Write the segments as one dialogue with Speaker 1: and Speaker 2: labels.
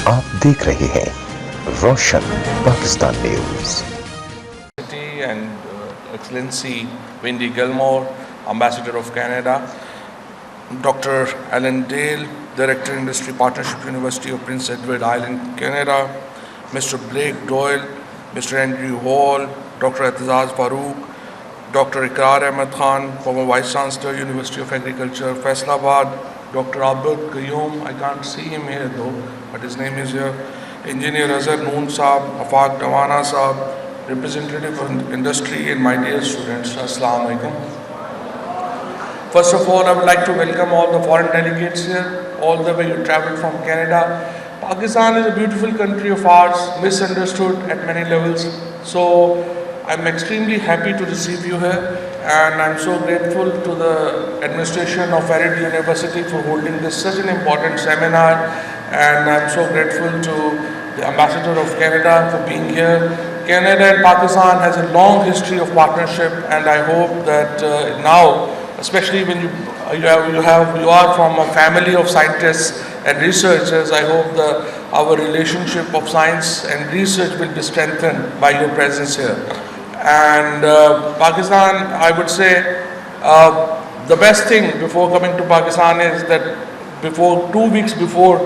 Speaker 1: आप देख रहे हैं Roshan Pakistan news.
Speaker 2: And Excellency Wendy Gilmore, Ambassador of Canada, Dr. Alan Dale, Director Industry Partnership University of Prince Edward Island, Canada, Mr. Blake Doyle, Mr. Andrew Hall, Dr. Atazaz Farooq, Dr. Iqrar Ahmed Khan, former Vice Chancellor, University of Agriculture, Faisalabad, Dr. Abdul Qayyum, I can't see him here though, but his name is here, Engineer Azhar Noon Saab, Afaq Tawana Saab, representative of industry and my dear students, Assalamu alaikum. First of all, I would like to welcome all the foreign delegates here, all the way you traveled from Canada. Pakistan is a beautiful country of ours, misunderstood at many levels. So I'm extremely happy to receive you here, and I'm so grateful to the administration of Farid University for holding this such an important seminar, and I'm so grateful to the Ambassador of Canada for being here. Canada and Pakistan has a long history of partnership, and I hope that now, especially when you are from a family of scientists and researchers, I hope our relationship of science and research will be strengthened by your presence here. And Pakistan, I would say, the best thing before coming to Pakistan is that 2 weeks before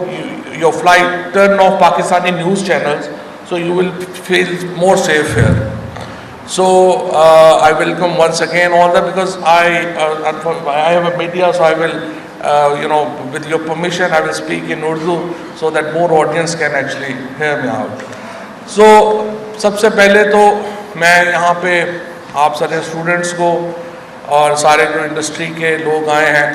Speaker 2: your flight, turn off Pakistani news channels, so you will feel more safe here. So I welcome once again all that, because I have a media, so I will, with your permission, I will speak in Urdu so that more audience can actually hear me out. So सबसे पहले तो मैं यहाँ पे आप सारे students को और सारे जो इंडस्ट्री के लोग आए हैं,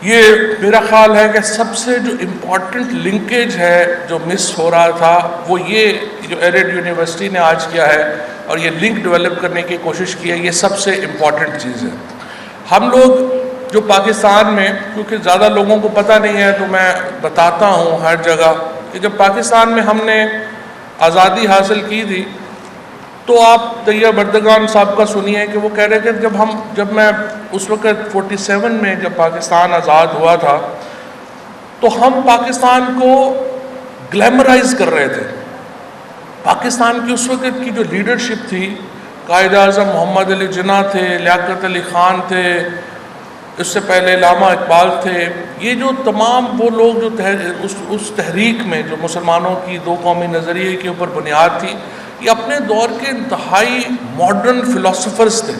Speaker 2: ये मेरा ख्याल है कि सबसे जो इम्पोर्टेंट लिंकेज है जो मिस हो रहा था, वो ये जो एरिड यूनिवर्सिटी ने आज किया है और ये लिंक डेवलप करने की कोशिश की है, ये सबसे इम्पॉर्टेंट चीज़ है। हम लोग जो पाकिस्तान में, क्योंकि ज़्यादा लोगों को पता नहीं है तो मैं बताता हूँ हर जगह, कि जब पाकिस्तान में हमने आज़ादी हासिल की थी, तो आप तैयब बर्दगान साहब का सुनिए कि वो कह रहे थे जब मैं उस वक़्त 47 में जब पाकिस्तान आज़ाद हुआ था, तो हम पाकिस्तान को ग्लैमराइज कर रहे थे। पाकिस्तान की उस वक़्त की जो लीडरशिप थी, कायद-ए-आज़म मोहम्मद अली जिन्ना थे, लियाकत अली ख़ान थे, इससे पहले अल्लामा इकबाल थे, ये जो तमाम वो लोग जो उस तहरीक में जो मुसलमानों की दो कौमी नज़रिए के ऊपर बुनियाद थी, ये अपने दौर के इंतहाई मॉडर्न फ़िलासफ़र्स थे।